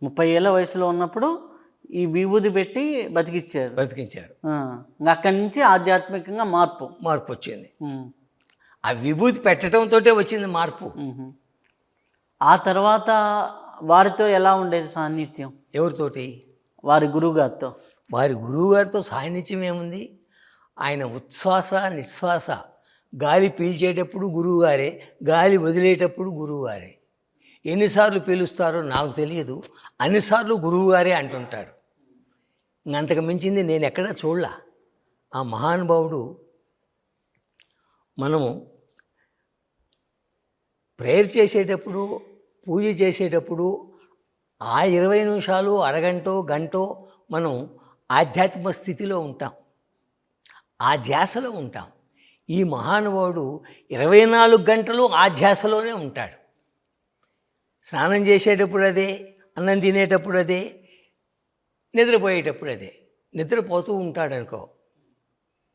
30 ఏళ్ల వయసులో ఉన్నప్పుడు ఈ విభూది పెట్టి బతికిచ్చారు. బతికించారు. ఇంక అక్కడి నుంచి ఆధ్యాత్మికంగా మార్పు. మార్పు వచ్చింది. ఉమ్. ఆ విభూతి పెట్టడంతో వచ్చింది మార్పు. ఆ తర్వాత వారితో ఎలా ఉండేది సాన్నిధ్యం? ఎవరితోటి? వారి గురువుగారితో. వారి గురువుగారితో సాన్నిధ్యం ఏముంది? ఆయన ఉచ్ఛ్వాస నిశ్వాస, గాలి పీల్చేటప్పుడు గురువుగారే, గాలి వదిలేటప్పుడు గురువుగారే. ఎన్నిసార్లు పీలుస్తారో నాకు తెలియదు, అన్నిసార్లు గురువుగారే అంటుంటాడు. ఇంకంతకు మించింది నేను ఎక్కడా చూడలా. ఆ మహానుభావుడు మనము ప్రేయర్ చేసేటప్పుడు, పూజ చేసేటప్పుడు ఆ 20 నిమిషాలు, అరగంటో గంటో మనం ఆధ్యాత్మిక స్థితిలో ఉంటాం, ఆ ధ్యాసలో ఉంటాం. ఈ మహానుభావుడు 24 గంటలు ఆ ధ్యాసలోనే ఉంటాడు. స్నానం చేసేటప్పుడు అదే, అన్నం తినేటప్పుడు అదే, నిద్రపోయేటప్పుడు అదే. నిద్రపోతూ ఉంటాడనుకో.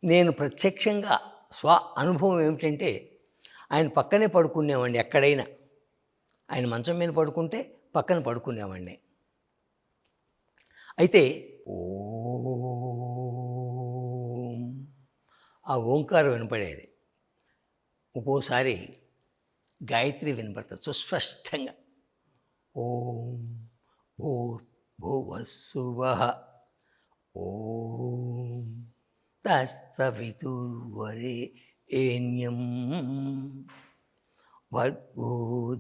నేను ప్రత్యక్షంగా స్వ అనుభవం ఏమిటంటే, ఆయన పక్కనే పడుకునేవాడిని. ఎక్కడైనా ఆయన మంచం మీద పడుకుంటే పక్కన పడుకునేవాడిని. అయితే ఓం ఆ ఓంకారం వినపడేది. ఒక్కోసారి గాయత్రి వినపడుతుంది సుస్పష్టంగా. ఓం భూర్భువస్సువః ఓం తత్సవితుర్వరేణ్యం భర్గో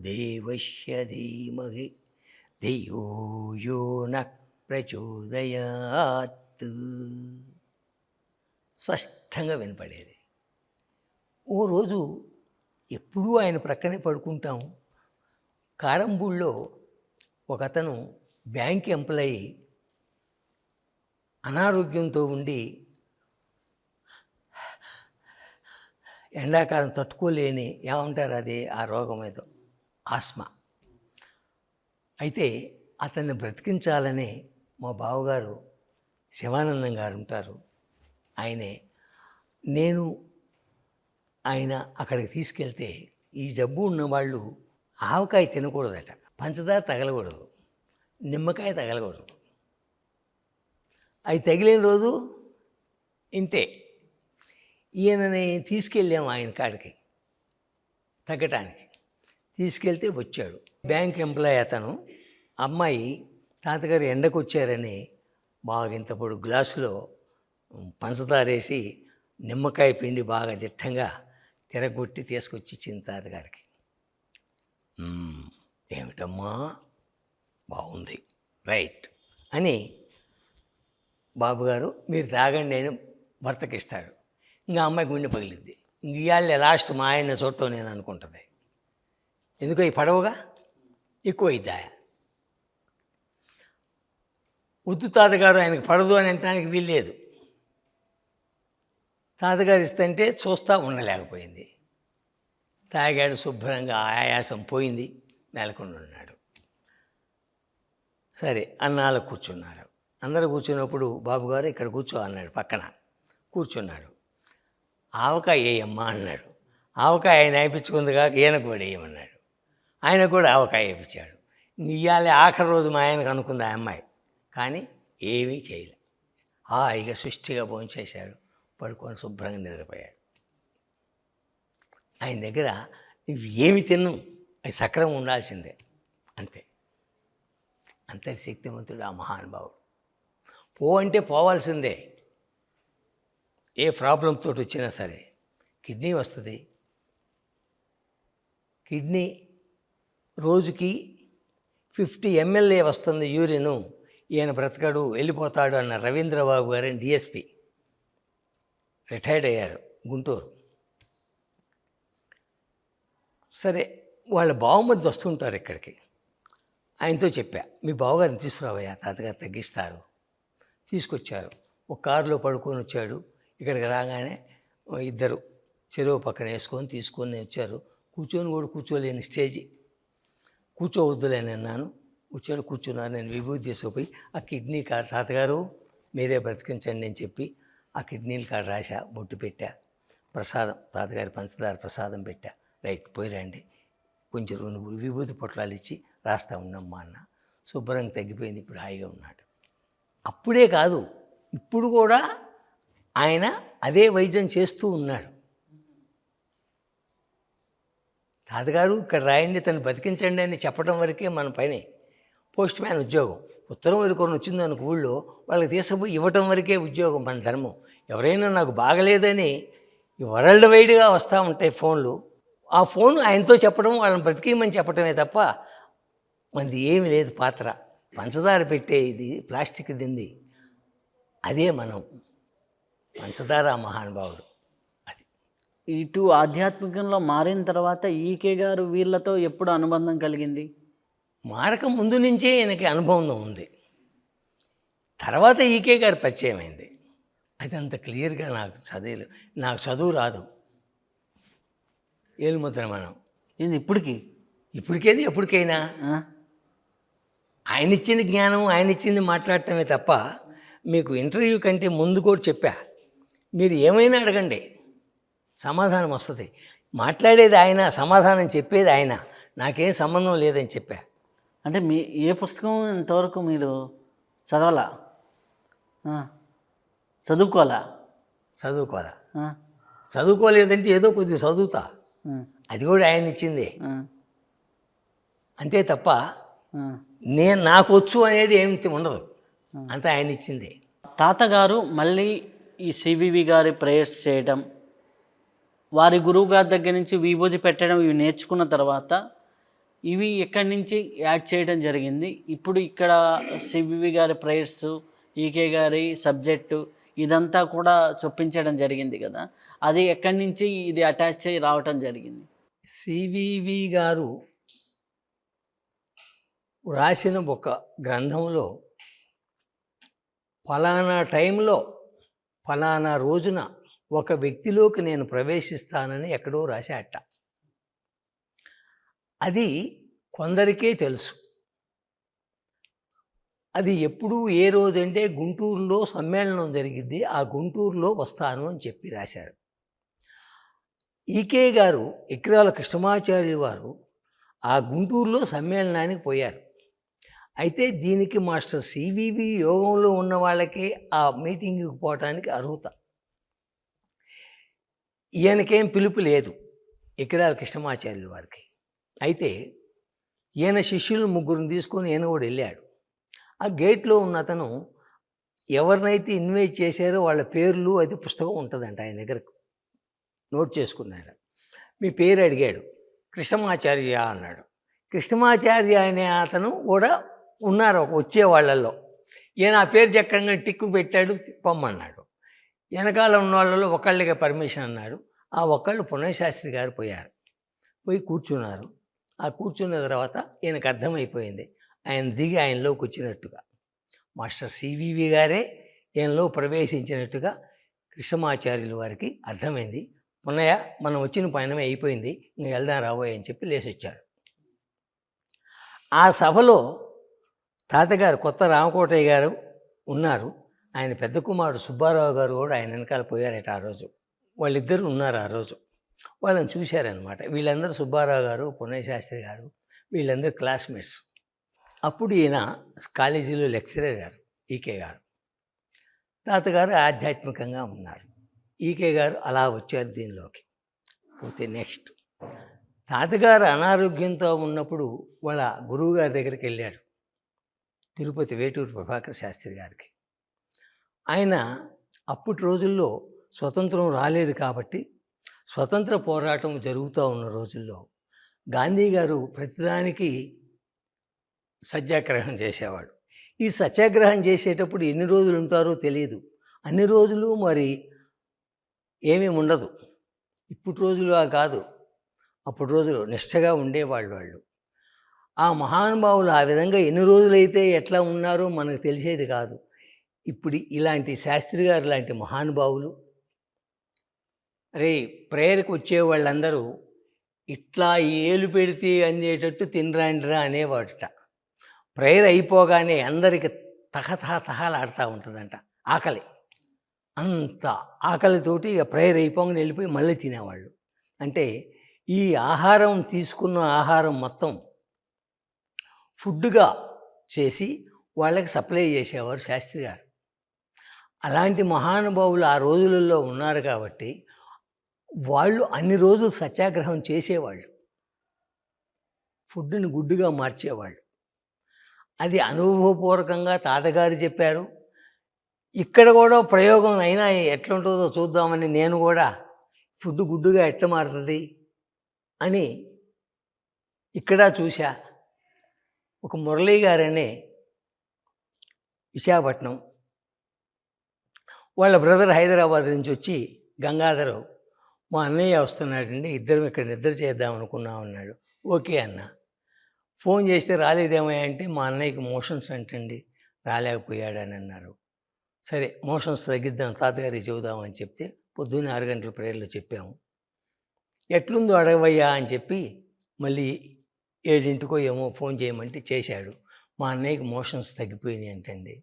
దేవస్య ధీమహి ధియో యో నః ప్రచోదయాత్. స్పష్టంగా వినపడేది. ఓ రోజు ఎప్పుడూ ఆయన ప్రక్కనే పడుకుంటాం. కారంబూళ్ళలో ఒక అతను బ్యాంక్ ఎంప్లాయీ అనారోగ్యంతో ఉండి, ఎండాకాలం తట్టుకోలేని, ఏమంటారు అది, ఆ రోగం ఏదో ఆస్మా. అయితే అతన్ని బ్రతికించాలని మా బావగారు శివానందం గారు ఉంటారు, ఆయనే, నేను ఆయన అక్కడికి తీసుకెళ్తే, ఈ జబ్బు ఉన్నవాళ్ళు ఆవకాయ తినకూడదట, పంచదార తగలకూడదు, నిమ్మకాయ తగలకూడదు. అవి తగిలిన రోజు ఇంతే. ఈయనని తీసుకెళ్ళాము ఆయన కాడికి తగ్గటానికి. తీసుకెళ్తే వచ్చాడు. బ్యాంక్ ఎంప్లాయీ అతను. అమ్మాయి తాతగారు ఎండకు వచ్చారని బాగా ఇంత పొడు గ్లాసులో పంచదార వేసి నిమ్మకాయ పిండి బాగా దిట్టంగా తిరగొట్టి తీసుకొచ్చి ఇచ్చింది తాతగారికి. ఏమిటమ్మా బాగుంది, రైట్ అని బాబుగారు మీరు తాగండి నేను భర్తకి ఇస్తాడు. ఇంకా అమ్మాయి గుండె పగిలిద్ది. ఇంక ఇవాళ లాస్ట్ మా ఆయన చూడటం నేను అనుకుంటుంది. ఎందుకో ఈ పడవగా ఎక్కువ అయిద్దా. వద్దు తాతగారు, ఆయనకు పడదు అని అనటానికి వీల్లేదు. తాతగారు ఇస్తుంటే చూస్తూ ఉండలేకపోయింది. తాగాడు శుభ్రంగా, ఆయాసం పోయింది, మేలకుండా ఉన్నాడు. సరే అన్నాళ్ళకు కూర్చున్నారు. అందరూ కూర్చున్నప్పుడు బాబుగారు ఇక్కడ కూర్చో అన్నాడు. పక్కన కూర్చున్నాడు. ఆవకాయ వేయమ్మా అన్నాడు. ఆవకాయ ఆయన వేయించుకుంది కాక ఈయన కూడా వేయమన్నాడు. ఆయన కూడా ఆవకాయ వేయించాడు. ఇవాళ ఆఖరి రోజు మా ఆయనకు అనుకుంది ఆ అమ్మాయి, కానీ ఏమీ చేయలే. హాయిగా సృష్టిగా భోంచేశాడు, పడుకొని శుభ్రంగా నిద్రపోయాడు. ఆయన దగ్గర నువ్వు ఏమి తిన్ను, అది సక్రమం ఉండాల్సిందే, అంతే. అంతటి శక్తివంతుడు ఆ మహానుభావుడు. పో అంటే పోవాల్సిందే. ఏ ప్రాబ్లంతో వచ్చినా సరే. కిడ్నీ వస్తుంది. కిడ్నీ రోజుకి 50 ml వస్తుంది యూరిను. ఈయన బ్రతకడు, వెళ్ళిపోతాడు అన్న రవీంద్రబాబు గారని డిఎస్పి రిటైర్డ్ అయ్యారు, గుంటూరు. సరే వాళ్ళ బావమరిది వస్తుంటారు ఇక్కడికి. ఆయనతో చెప్పా, మీ బావగారిని తీసుకురావయ్యా, తాతగారు తగ్గిస్తారు. తీసుకొచ్చారు. ఒక కారులో పడుకొని వచ్చాడు. ఇక్కడికి రాగానే ఇద్దరు చెరువు పక్కన వేసుకొని తీసుకొని వచ్చారు. కూర్చొని కూడా కూర్చోలేని స్టేజి. కూర్చోవద్దులేని అన్నాను. వచ్చాడు, కూర్చున్నారు. నేను విభూతి తీసుకుపోయి ఆ కిడ్నీ కార్డు, తాతగారు మీరే బ్రతికించండి అని చెప్పి ఆ కిడ్నీల కార్డు రాశా, బొట్టు పెట్టా, ప్రసాదం తాతగారి పంచదార ప్రసాదం పెట్టా. రైట్ పోయిరండి, కొంచెం 2 విభూతి పొట్లాలు ఇచ్చి రాస్తా ఉన్నమ్మా అన్న. శుభ్రంగా తగ్గిపోయింది, ఇప్పుడు హాయిగా ఉన్నాడు. అప్పుడే కాదు, ఇప్పుడు కూడా ఆయన అదే వైద్యం చేస్తూ ఉన్నాడు. తాతగారు ఇక్కడ రాయండి, తను బతికించండి అని చెప్పడం వరకే మన పని. పోస్ట్ మ్యాన్ ఉద్యోగం, ఉత్తరం వరకు వచ్చింది అనుకో ఊళ్ళో, వాళ్ళకి తీసుకుపోయి ఇవ్వటం వరకే ఉద్యోగం, మన ధర్మం. ఎవరైనా నాకు బాగలేదని వరల్డ్ వైడ్గా వస్తూ ఉంటాయి ఫోన్లు, ఆ ఫోన్ ఆయనతో చెప్పడం, వాళ్ళని బ్రతికేయమని చెప్పడమే తప్ప మనది ఏమి లేదు పాత్ర. పంచదార పెట్టే ఇది ప్లాస్టిక్ దింది, అదే మనం. పంచదార మహానుభావుడు. అది ఇటు ఆధ్యాత్మికంలో మారిన తర్వాత ఈకే గారు వీళ్ళతో ఎప్పుడు అనుబంధం కలిగింది? మారక ముందు నుంచే ఈయనకి అనుభవం ఉంది. తర్వాత ఈకే గారు పరిచయం అయింది. అది అంత క్లియర్గా నాకు చదువు రాదు. ఏలుముద్ర మనం ఏంది ఇప్పటికేది ఎప్పటికైనా ఆయన ఇచ్చిన జ్ఞానం, ఆయన ఇచ్చింది మాట్లాడటమే తప్ప, మీకు ఇంటర్వ్యూ కంటే ముందు కూడా చెప్పా, మీరు ఏమైనా అడగండి సమాధానం వస్తుంది. మాట్లాడేది ఆయన, సమాధానం చెప్పేది ఆయన, నాకేం సంబంధం లేదని చెప్పా. అంటే ఏ పుస్తకం ఇంతవరకు మీరు చదవాలా? చదువుకోలేదంటే ఏదో కొద్దిగా చదువుతా, అది కూడా ఆయన ఇచ్చిందే. అంతే తప్ప నాకు వచ్చు అనేది ఏమి ఉండదు, అంతా ఆయన ఇచ్చిందే. తాతగారు మళ్ళీ ఈ సివివి గారి ప్రేయర్స్ చేయడం, వారి గురువు గారి దగ్గర నుంచి విభూతి పెట్టడం, ఇవి నేర్చుకున్న తర్వాత ఇవి ఎక్కడి నుంచి యాడ్ చేయడం జరిగింది. ఇప్పుడు ఇక్కడ సివివి గారి ప్రేయర్స్, ఈకే గారి సబ్జెక్టు ఇదంతా కూడా చొప్పించడం జరిగింది కదా, అది ఎక్కడి నుంచి ఇది అటాచ్ అయ్యి రావటం జరిగింది? సివివి గారు రాసిన ఒక గ్రంథంలో ఫలానా టైంలో ఫలానా రోజున ఒక వ్యక్తిలోకి నేను ప్రవేశిస్తానని ఎక్కడో రాశాట. అది కొందరికే తెలుసు. అది ఎప్పుడు ఏ రోజంటే గుంటూరులో సమ్మేళనం జరిగింది, ఆ గుంటూరులో వస్తాను అని చెప్పి రాశారు. ఈకే గారు, ఎక్రాల కృష్ణమాచార్యులు వారు ఆ గుంటూరులో సమ్మేళనానికి పోయారు. అయితే దీనికి మాస్టర్ సివివి యోగంలో ఉన్న వాళ్ళకే ఆ మీటింగ్కి పోవటానికి అర్హత. ఈయనకేం పిలుపు లేదు ఎక్రాల కృష్ణమాచార్యుల వారికి. అయితే ఈయన శిష్యులు ముగ్గురిని తీసుకొని ఈయన కూడా వెళ్ళాడు. ఆ గేట్లో ఉన్న అతను ఎవరినైతే ఇన్వైట్ చేశారో వాళ్ళ పేర్లు, అది పుస్తకం ఉంటుందంట ఆయన దగ్గరకు, నోట్ చేసుకున్నాడు. మీ పేరు అడిగాడు, కృష్ణమాచార్య అన్నాడు. కృష్ణమాచార్య అనే అతను కూడా ఉన్నారు వచ్చే వాళ్ళల్లో. ఈయన ఆ పేరు చక్రంగా టిక్కు పెట్టాడు, పొమ్మన్నాడు. వెనకాల ఉన్న వాళ్ళలో ఒకళ్ళకి పర్మిషన్ అన్నాడు. ఆ ఒకళ్ళు పుణ్యశాస్త్రి గారు పోయారు, పోయి కూర్చున్నారు. ఆ కూర్చున్న తర్వాత ఈయనకు అర్థమైపోయింది, ఆయన దిగి ఆయనలోకి వచ్చినట్టుగా, మాస్టర్ సివివి గారే ఈయనలో ప్రవేశించినట్టుగా కృష్ణమాచార్యుల వారికి అర్థమైంది. పున్నయ్య, మనం వచ్చిన పయనమే అయిపోయింది, ఇంక వెళ్దాం రాబోయే అని చెప్పి లేచి వచ్చారు. ఆ సభలో తాతగారు కొత్త రామకోటయ్య గారు ఉన్నారు, ఆయన పెద్ద కుమారుడు సుబ్బారావు గారు కూడా ఆయన వెనకాల పోయారట. ఆ రోజు వాళ్ళిద్దరు ఉన్నారు. ఆ రోజు వాళ్ళని చూశారనమాట. వీళ్ళందరూ సుబ్బారావు గారు, పుణ్యశాస్త్రి గారు, వీళ్ళందరూ క్లాస్మేట్స్. అప్పుడు ఈయన కాలేజీలో లెక్చరర్ గారు, ఈకే గారు. తాతగారు ఆధ్యాత్మికంగా ఉన్నారు, ఈకే గారు అలా వచ్చారు దీనిలోకి. పోతే నెక్స్ట్ తాతగారు అనారోగ్యంతో ఉన్నప్పుడు వాళ్ళ గురువు గారి దగ్గరికి వెళ్ళాడు, తిరుపతి వేటూరు ప్రభాకర్ శాస్త్రి గారికి. ఆయన అప్పటి రోజుల్లో స్వతంత్రం రాలేదు కాబట్టి, స్వతంత్ర పోరాటం జరుగుతూ ఉన్న రోజుల్లో గాంధీ గారు ప్రతిదానికి సత్యాగ్రహం చేసేవాడు. ఈ సత్యాగ్రహం చేసేటప్పుడు ఎన్ని రోజులు ఉంటారో తెలియదు. అన్ని రోజులు మరి ఏమీ ఉండదు. ఇప్పుడు రోజులు కాదు, అప్పుడు రోజులు నిష్ఠగా ఉండేవాళ్ళు వాళ్ళు. ఆ మహానుభావులు ఆ విధంగా ఎన్ని రోజులైతే ఎట్లా ఉన్నారో మనకు తెలిసేది కాదు. ఇప్పుడు ఇలాంటి శాస్త్రి గారు లాంటి మహానుభావులు, ప్రేయర్కి వచ్చే వాళ్ళందరూ ఇట్లా ఏలు పెడితే అందేటట్టు తినరాండిరా అనేవాడట. ప్రేయర్ అయిపోగానే అందరికి తహలాడుతూ ఉంటుందంట ఆకలి. అంత ఆకలితోటి ఇక ప్రేయర్ అయిపోగానే వెళ్ళిపోయి మళ్ళీ తినేవాళ్ళు. అంటే ఈ ఆహారం, తీసుకున్న ఆహారం మొత్తం ఫుడ్గా చేసి వాళ్ళకి సప్లై చేసేవారు శాస్త్రి గారు. అలాంటి మహానుభావులు ఆ రోజులలో ఉన్నారు కాబట్టి వాళ్ళు అన్ని రోజులు సత్యాగ్రహం చేసేవాళ్ళు. ఫుడ్డుని గుడ్డుగా మార్చేవాళ్ళు. అది అనుభవపూర్వకంగా తాతగారు చెప్పారు. ఇక్కడ కూడా ప్రయోగం అయినా ఎట్లుంటుందో చూద్దామని నేను కూడా ఫుడ్ గుడ్డుగా ఎట్లా మారుతుంది అని ఇక్కడ చూశా. ఒక మురళీ గారని విశాఖపట్నం, వాళ్ళ బ్రదర్ హైదరాబాద్ నుంచి వచ్చి గంగాధరు, మా అన్నయ్య వస్తున్నాడండి, ఇద్దరం ఇక్కడ నిద్ర చేద్దాం అనుకున్నాం అన్నాడు. ఓకే అన్న. ఫోన్ చేస్తే రాలేదేమయ్యా అంటే మా అన్నయ్యకి మోషన్స్ అంటండి రాలేకపోయాడని అన్నారు. సరే మోషన్స్ తగ్గిద్దాం తాతగారికి చెబుదామని చెప్తే పొద్దున్నే 6 గంటల ప్రేయర్లో చెప్పాము. ఎట్లుందో అడగవయ్యా అని చెప్పి మళ్ళీ 7 ఏమో ఫోన్ చేయమంటే చేశాడు. మా అన్నయ్యకి మోషన్స్ తగ్గిపోయినాయి అంటండి,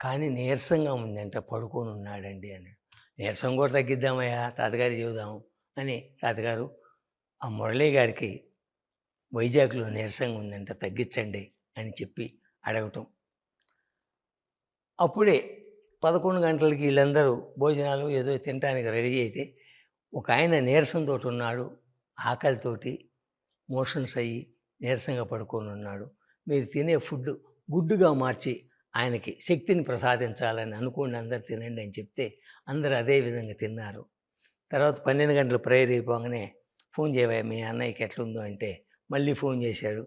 కానీ నీరసంగా ఉందంట, పడుకొని ఉన్నాడండి అని. నీరసం కూడా తగ్గిద్దామయ్యా తాతగారికి చెబుదాము అని తాతగారు ఆ మురళీ గారికి వైజాగ్లో నీరసంగా ఉందంట, తగ్గించండి అని చెప్పి అడగటం. అప్పుడే 11 గంటలకి వీళ్ళందరూ భోజనాలు ఏదో తినడానికి రెడీ అయితే ఒక ఆయన నీరసంతో ఉన్నాడు, ఆకలితోటి మోషన్స్ అయ్యి నీరసంగా పడుకొని ఉన్నాడు. మీరు తినే ఫుడ్ గుడ్డుగా మార్చి ఆయనకి శక్తిని ప్రసాదించాలని అనుకోండి, అందరు తినండి అని చెప్తే అందరూ అదే విధంగా తిన్నారు. తర్వాత 12 గంటలు ప్రేయర్ అయిపోగానే ఫోన్ చేయవా మీ అన్నయ్యకి ఎట్లుందో అంటే మళ్ళీ ఫోన్ చేశాడు.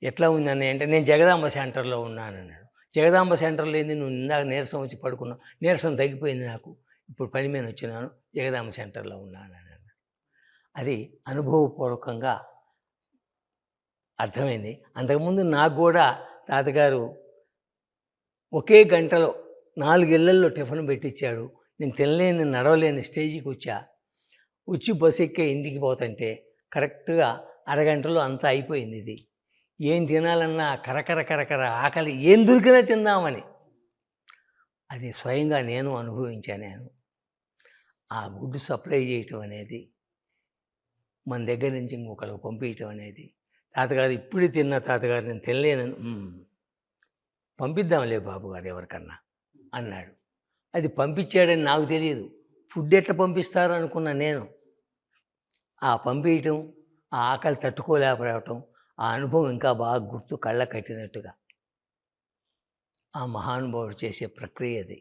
ఎట్లా ఉంది అన్నయ్య అంటే నేను జగదాంబ సెంటర్లో ఉన్నాను అన్నాడు. జగదాంబ సెంటర్లో ఏంది, నువ్వు ఇందాక నీరసం వచ్చి పడుకున్నావు, నీరసం తగ్గిపోయింది నాకు, ఇప్పుడు పని మీద వచ్చినాను, జగదాంబ సెంటర్లో ఉన్నాను అన్నాడు. అది అనుభవపూర్వకంగా అర్థమైంది. అంతకుముందు నాకు కూడా తాతగారు ఒకే గంటలో 4 ఇళ్లల్లో టిఫిన్ పెట్టించాడు. నేను తినలేని నడవలేని స్టేజీకి వచ్చి బస్సు ఎక్కే ఇంటికి పోతుంటే కరెక్ట్గా అరగంటలో అంతా అయిపోయింది. ఇది ఏం తినాలన్నా కరకర ఆకలి, ఏం దొరికినా తిందామని. అది స్వయంగా నేను అనుభవించాను. ఆ గుడ్డు సప్లై చేయటం అనేది, మన దగ్గర నుంచి ఇంకొకరికి పంపించటం అనేది, తాతగారు ఇప్పుడే తిన్న తాతగారు నేను తినలేనని, పంపిద్దాంలే బాబు గారు ఎవరికన్నా అన్నాడు. అది పంపించాడని నాకు తెలియదు. ఫుడ్ ఎట్లా పంపిస్తారు అనుకున్నా నేను. ఆ పంపించటం, ఆ ఆకలి తట్టుకోలేకపోవటం, ఆ అనుభవం ఇంకా బాగా గుర్తు, కళ్ళ కట్టినట్టుగా ఆ మహానుభావుడు చేసే ప్రక్రియ అది.